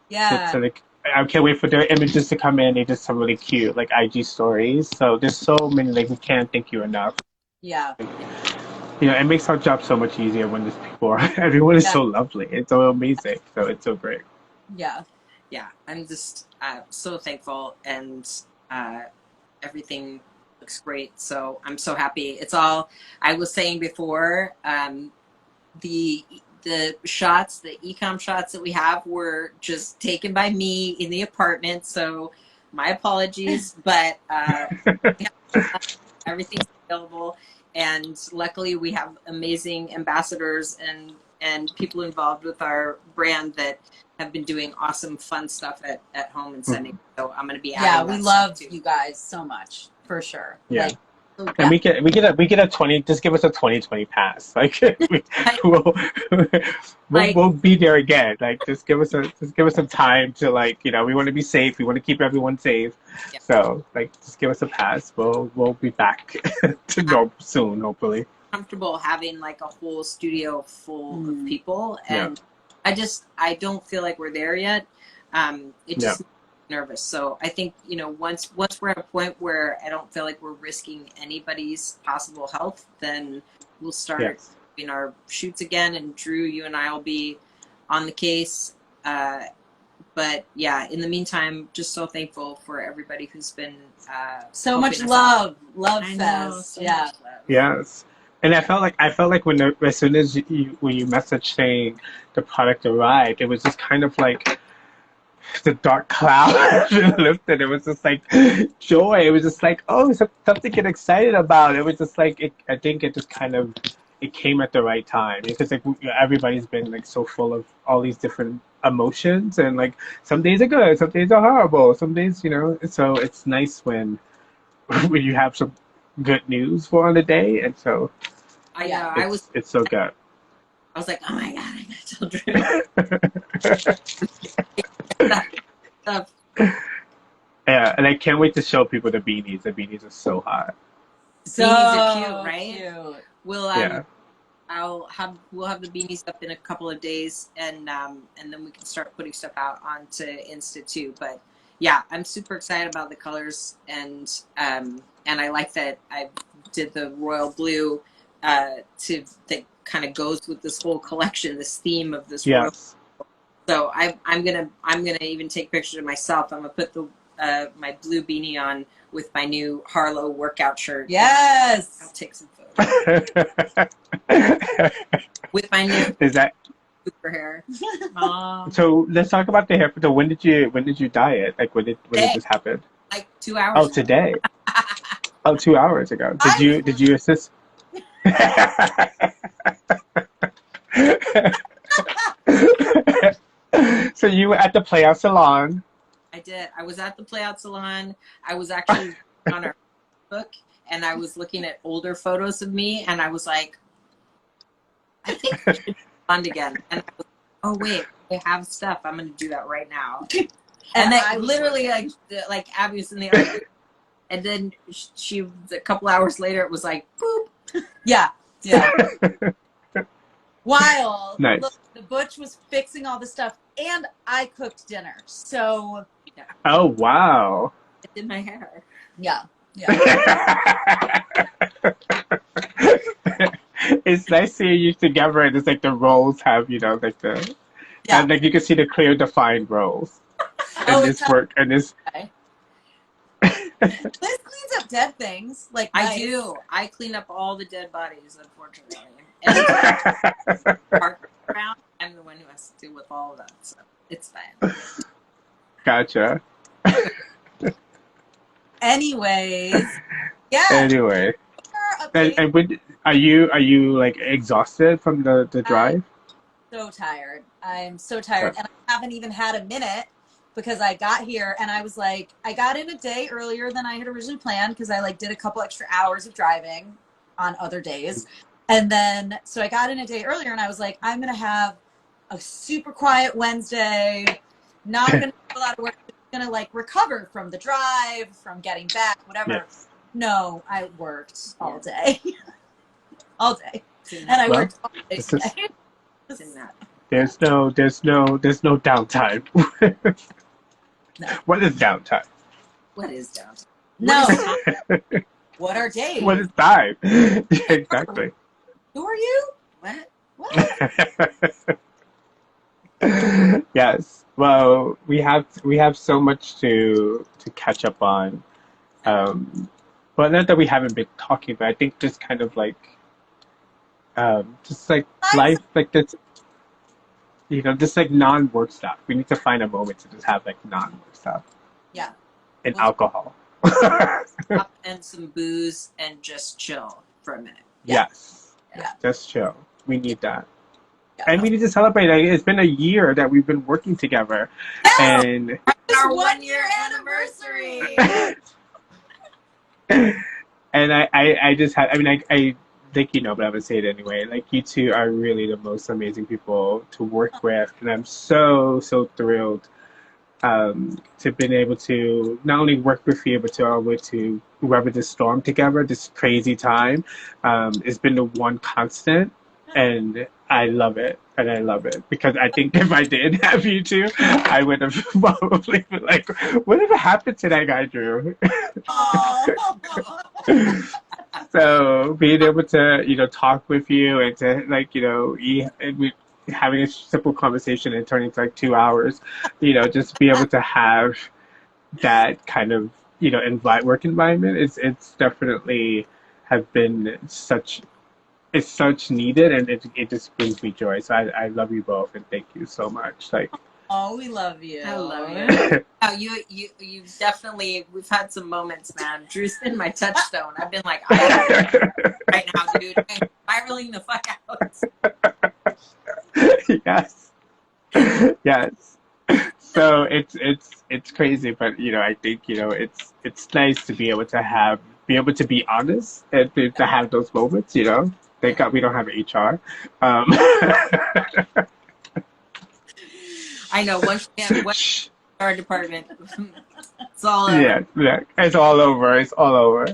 yeah. So I can't wait for their images to come in. They did some really cute like IG stories. So there's so many, like, we can't thank you enough. Yeah. It makes our job so much easier when there's people. Everyone is so lovely. It's so amazing. So it's so great. Yeah. Yeah, I'm just so thankful, and everything looks great. So I'm so happy. It's all I was saying before. The shots, the ecom shots that we have were just taken by me in the apartment. So my apologies, but everything's available, and luckily we have amazing ambassadors and people involved with our brand that have been doing awesome, fun stuff at home and sending. So I'm going to be adding we that love stuff too. you guys so much, for sure. Yeah. Like, And we get a 20. Just give us a 2020 pass. Like we'll be there again. Like just give us some time to, like, we want to be safe. We want to keep everyone safe. Yeah. So, like, just give us a pass. We'll be back to normal soon, hopefully. Comfortable having like a whole studio full of people, and I don't feel like we're there yet. It just makes me nervous. So I think once we're at a point where I don't feel like we're risking anybody's possible health, then we'll start doing our shoots again. And Drew, you and I will be on the case. But yeah, in the meantime, just so thankful for everybody who's been so much love fest. So Yeah. much love. Yes. And I felt like as soon as when you messaged saying the product arrived, it was just kind of like the dark cloud lifted. It was just like joy. It was just like, oh, something to get excited about. It was just like I think it just kind of it came at the right time because like everybody's been like so full of all these different emotions, and like some days are good, some days are horrible, some days So it's nice when you have some good news for on the day, and so I know. It's so good. I was like, oh my god, I gotta tell Drew. Yeah, and I can't wait to show people the beanies. The beanies are so hot. So beanies are cute, right? Cute. We'll Yeah. we'll have the beanies up in a couple of days, and then we can start putting stuff out onto Insta too. But yeah, I'm super excited about the colors, and I like that I did the royal blue that kind of goes with this whole collection, this theme of this royal. So I'm gonna even take pictures of myself. I'm gonna put the my blue beanie on with my new Harlow workout shirt. Yes. I'll take some photos with my new super hair. So let's talk about the hair. So when did you dye it? Like when did this happen? Like 2 hours. Oh, today. 2 hours ago. Did you assist? So you were at the Playout Salon. I did. I was at the Playout Salon. I was actually on our book, and I was looking at older photos of me, and I was like, I think I should fund again. And I was like, oh wait, I have stuff. I'm going to do that right now. And I they was literally like Abby was in the other, and then she a couple hours later it was like boop. yeah. While Nice. look, the butch was fixing all the stuff, and I cooked dinner. So Oh wow. I did my hair. yeah. It's nice seeing you together, and it's like the roles have, like the, Yeah. and like you can see the clear defined roles in this work, and this. Okay. Liz cleans up dead things. Like I nice. do. I clean up all the dead bodies, unfortunately. And around, I'm the one who has to deal with all of that, so it's fine. Gotcha. Anyways, yeah. Anyway, and are you like exhausted from the drive? So tired. I'm so tired, and I haven't even had a minute because I got here and I was like, I got in a day earlier than I had originally planned because I like did a couple extra hours of driving on other days. And then, so I got in a day earlier and I was like, I'm going to have a super quiet Wednesday, not going to do a lot of work, going to like recover from the drive, from getting back, whatever. Yes. No, I worked all day. all day. And I worked all day today. There's no downtime. No. What is downtime? What is downtime? No. What are days? What is time? Exactly. Who are you? What? Yes. Well, we have so much to catch up on. But not that we haven't been talking, but I think just kind of like just like life, like this, just like non-work stuff. We need to find a moment to just have like non-work stuff. Yeah. And alcohol. And some booze and just chill for a minute. Yes. Yeah. Just chill. We need that. Yeah. And we need to celebrate. Like, it's been a year that we've been working together. Yes! And our 1 year anniversary. And I just had, I think but I'm gonna say it anyway. Like, you two are really the most amazing people to work with, and I'm so thrilled to been able to not only work with you, but to weather this storm together, this crazy time. It's been the one constant, and I love it. And I love it because I think if I did have you two, I would have probably been like, whatever happened to that guy, Drew? So being able to, talk with you and to like, having a simple conversation and turning to like 2 hours, just be able to have that kind of, work environment. It's definitely have been such needed, and it just brings me joy. So I love you both, and thank you so much. Like, oh, we love you. I love you. Oh, you definitely. We've had some moments, man. Drew's been my touchstone. I've been like, right now, dude, I'm spiraling the fuck out. Yes. Yes. So it's crazy, but I think it's nice to be able to be honest and to have those moments. Thank God we don't have HR. I know. Once our department, it's all over. Yeah, it's all over. It's all over.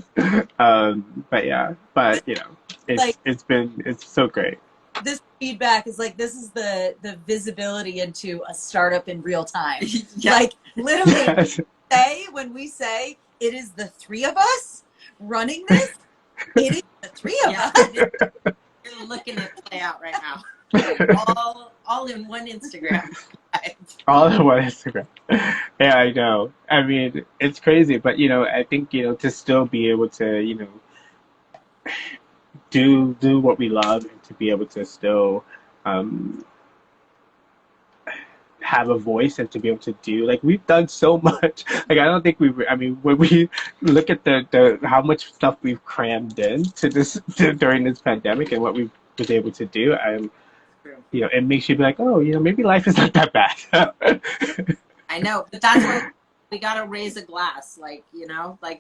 It's so great. This feedback is like, this is the visibility into a startup in real time. Yeah. Like, literally, Yes. when we say it is the three of us running this, it is the three of us. You're looking at play out right now. all in one Instagram. All in one Instagram. Yeah, I know. I mean, it's crazy, but I think to still be able to do what we love, and to be able to still have a voice, and to be able to do, like, we've done so much. Like, I don't think when we look at the how much stuff we've crammed in during this pandemic, and what we was able to do, it makes you be like, oh, maybe life is not that bad. I know, but that's why we gotta raise a glass, like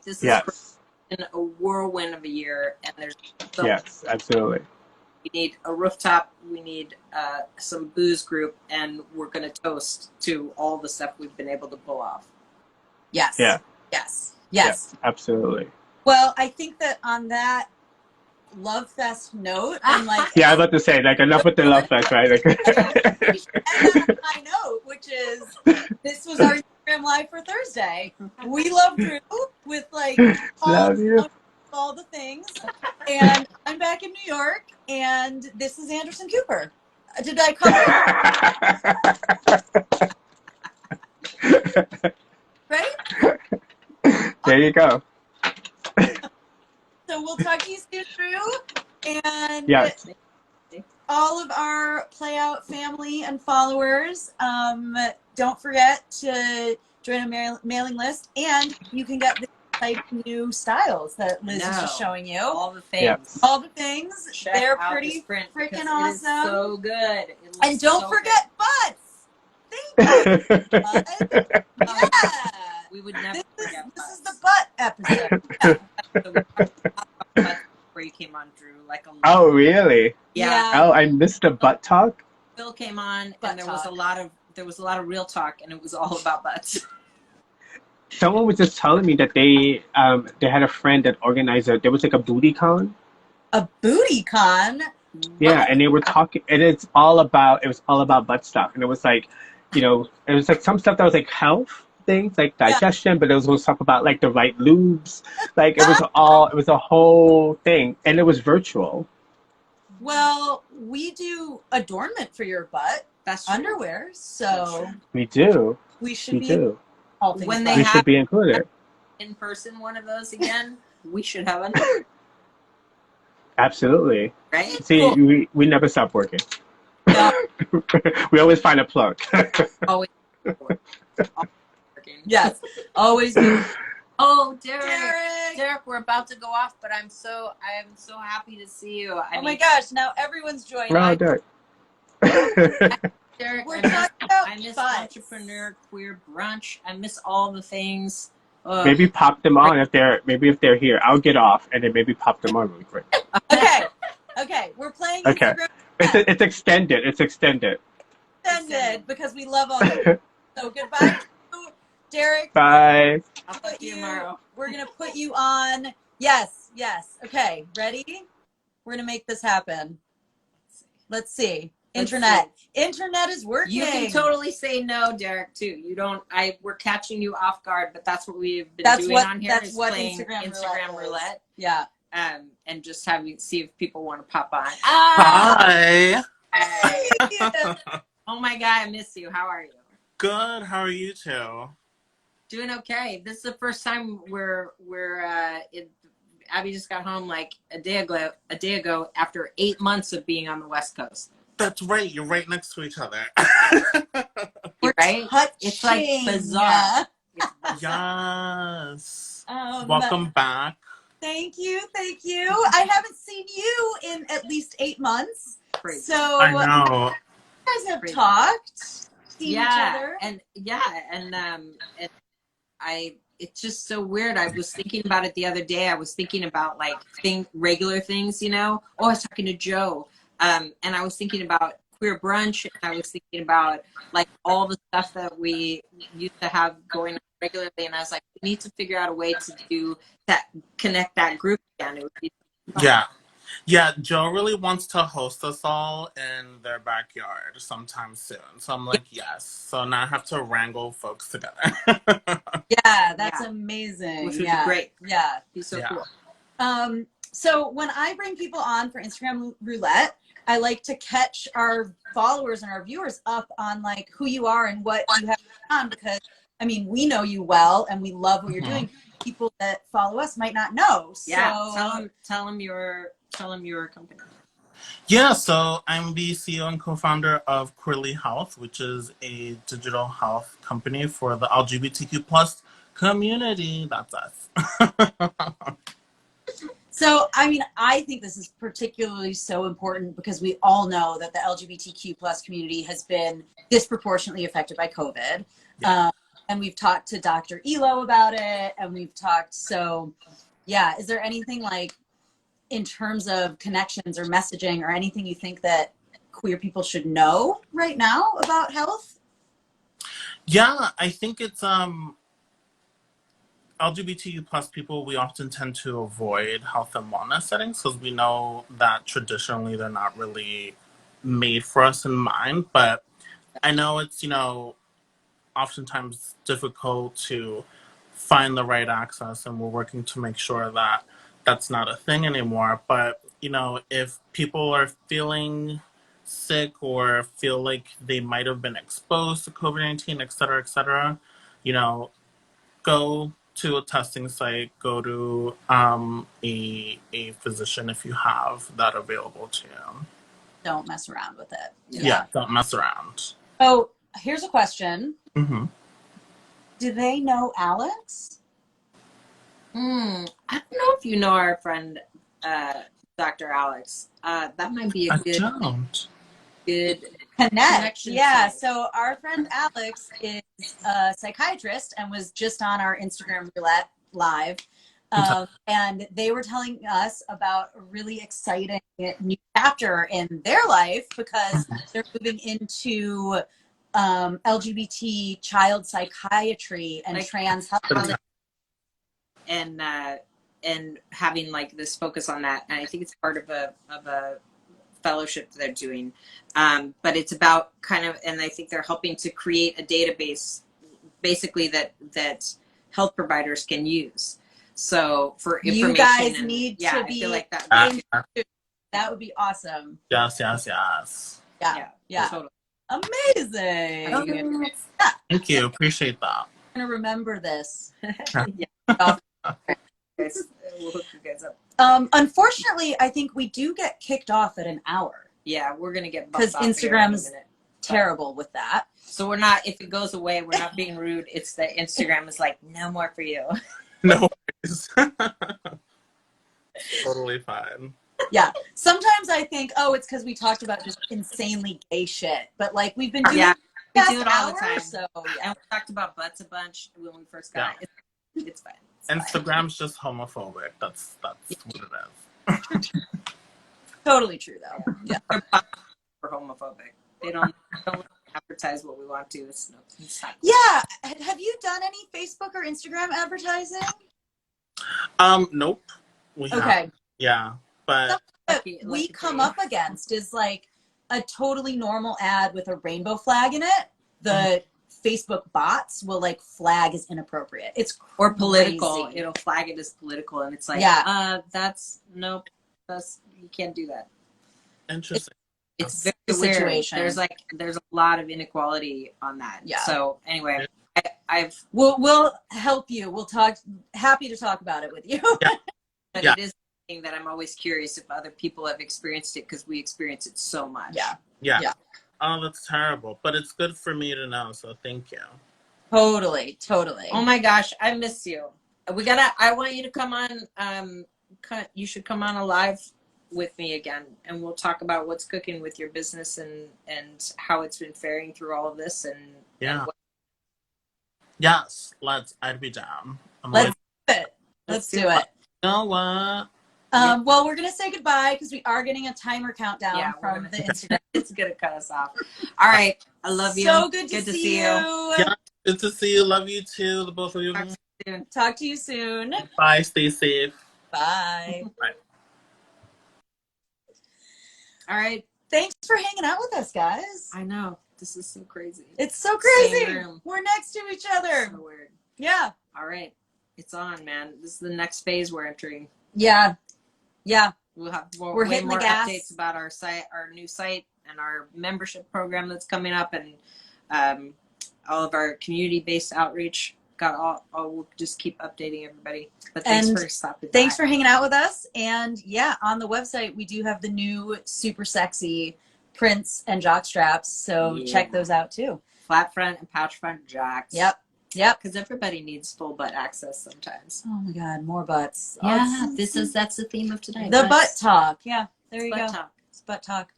this is Yes. been a whirlwind of a year, and there's Yes, absolutely. We need a rooftop. We need some booze group, and we're going to toast to all the stuff we've been able to pull off. Yes. Yeah. Yes. Yeah, Yes. absolutely. Well, I think that on that Love Fest note, and like Yeah, I was about to say, like, enough with the love fest, right? Like, and on a high note, which is this was our Instagram live for Thursday. We love Drew with like love you. all the things, and I'm back in New York, and this is Anderson Cooper. Did I cover it? Right? There you go. So we'll talk to you soon, Drew, and Yes. all of our Play Out family and followers. Don't forget to join a mailing list, and you can get the type new styles that Liz is just showing you. All the things. Yep. All the things. Check They're out pretty this print freaking because awesome. It is so good. It looks And don't so forget butts. Thank you. Bud. Yeah. We would never forget This is the butts. butt episode. Yeah. So we talked about butts before you came on, Drew. Like a lot. Oh, really? Yeah. Oh, I missed the butt talk. Phil came on, Butt and there was talk. a lot of real talk, and it was all about butts. Someone was just telling me that they had a friend that organized there was like a booty con. A booty con. Yeah, and they were talking, and it was all about butt stuff, and it was like, it was like some stuff that was like health things, like digestion, but it was also stuff about like the right lubes, like it was a whole thing, and it was virtual. Well, we do adornment for your butt. That's true. Underwear, so We do. we should We be do. all things When butt. they We have should be included. in person one of those again, we should have another, Absolutely. right? See, Cool. we never stop working. No. We always find a plug. Always working. Yes, always do. Oh, Derek. Derek, we're about to go off, but I am so happy to see you. Oh my gosh! Now everyone's joining. Well done. Derek, We're I miss, talking about I miss butts. entrepreneur queer brunch. I miss all the things. Maybe pop them on if they're here. I'll get off and then maybe pop them on really quick. Okay. We're playing Okay. Instagram It's extended. It's extended. extended because we love all of you. So goodbye, Derek. Bye. I'll talk to you tomorrow. We're gonna put you on. Yes. Okay, ready? We're gonna make this happen. Let's see. Internet is working. You can totally say no, Derek, too. You don't. We're catching you off guard, but that's what we've been doing on here. That's is what playing Instagram roulette. Yeah. And just see if people want to pop on. Hi. Oh my God, I miss you. How are you? Good. How are you two? Doing okay. This is the first time Abby just got home like a day ago after 8 months of being on the West Coast. That's right. You're right next to each other. Right? It's like bizarre. It's bizarre. Yes. Welcome back. Thank you. I haven't seen you in at least 8 months. Crazy. So I know. you guys have talked, seen each other. And it's just so weird. I was thinking about it the other day. I was thinking about like regular things, Oh, I was talking to Joe, and I was thinking about queer brunch, and I was thinking about like all the stuff that we used to have going on regularly, and I was like, we need to figure out a way to do that, connect that group again. It would be fun. Yeah, Joe really wants to host us all in their backyard sometime soon. So I'm like, yes. So now I have to wrangle folks together. Yeah, that's amazing. Which would be great. Yeah. It'd be so Yeah. cool. So when I bring people on for Instagram roulette, I like to catch our followers and our viewers up on like who you are and what you have on, because I mean, we know you well and we love what you're doing. People that follow us might not know. So tell them your company. Yeah, so I'm the CEO and co-founder of Queerly Health, which is a digital health company for the LGBTQ plus community. That's us. So, I mean, I think this is particularly so important because we all know that the LGBTQ plus community has been disproportionately affected by COVID. Yeah. And we've talked to Dr. Elo about it, and we've talked, is there anything like in terms of connections or messaging or anything you think that queer people should know right now about health? Yeah, I think it's LGBTQ plus people, we often tend to avoid health and wellness settings because we know that traditionally they're not really made for us in mind. But I know it's, oftentimes difficult to find the right access, and we're working to make sure that that's not a thing anymore. But, if people are feeling sick or feel like they might have been exposed to COVID-19, et cetera, go to a testing site, go to a physician if you have that available to you. Don't mess around with it. Yeah, don't mess around. Oh, here's a question. Mm-hmm. Do they know Alex? I don't know if you know our friend, Dr. Alex. That might be a good Connect. connection. Yeah. Site. So our friend Alex is a psychiatrist and was just on our Instagram Roulette live. And they were telling us about a really exciting new chapter in their life because they're moving into LGBT child psychiatry and like trans health. And having like this focus on that. And I think it's part of a fellowship that they're doing. But it's about and I think they're helping to create a database basically that health providers can use. So for information, you guys need to I be feel like that. That would be awesome. Yes. Yeah. Totally. Amazing. Thank you. Appreciate that. I'm gonna remember this. We'll hook you guys up. Unfortunately, I think we do get kicked off at an hour. Yeah, we're gonna get because Instagram is terrible with that. So we're not. If it goes away, we're not being rude. It's that Instagram is like, no more for you. No worries. Totally fine. Yeah. Sometimes I think, it's because we talked about just insanely gay shit. But like we've been doing we do it all the time. So and we talked about butts a bunch when we first got it. It's fine. Instagram's just homophobic. That's what it is. Totally true though. Yeah. We're homophobic. They don't advertise what we want to. It's not. Yeah. Have you done any Facebook or Instagram advertising? Nope. Okay. Yeah. But we come up against is like a totally normal ad with a rainbow flag in it. The Facebook bots will like flag as inappropriate. It's crazy. Or political. It'll flag it as political, and it's like, that's nope. You can't do that. Interesting. It's very weird. Situation. There's a lot of inequality on that. Yeah. So anyway, we'll help you. We'll talk. Happy to talk about it with you. Yeah. But it is something that I'm always curious if other people have experienced it because we experience it so much. Yeah. Oh, that's terrible. But it's good for me to know. So thank you. Totally. Oh my gosh, I miss you. I want you to come on. You should come on a live with me again, and we'll talk about what's cooking with your business and how it's been faring through all of this. And yes, I'd be down. Let's do it. You know what? Well, we're gonna say goodbye because we are getting a timer countdown from the Instagram. It's gonna cut us off. All right, I love you. So good to see you. Yeah, good to see you. Love you too, the both of you. Talk to you soon. Bye. Stay safe. Bye. Bye. All right. Thanks for hanging out with us, guys. I know. This is so crazy. It's so crazy. We're next to each other. So weird. Yeah. All right. It's on, man. This is the next phase we're entering. Yeah. We'll have we're hitting more the gas. Updates about our site, our new site, and our membership program that's coming up, and all of our community-based outreach. We'll just keep updating everybody. But thanks for stopping by. Thanks for hanging out with us. And on the website, we do have the new super sexy prints and jock straps. So check those out too. Flat front and pouch front jocks. Yep. Because everybody needs full butt access sometimes. Oh my God, more butts. Yeah, that's the theme of today. The butt talk. Yeah, there you go. Talk. It's butt talk.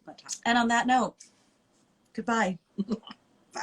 And on that note, goodbye. Bye.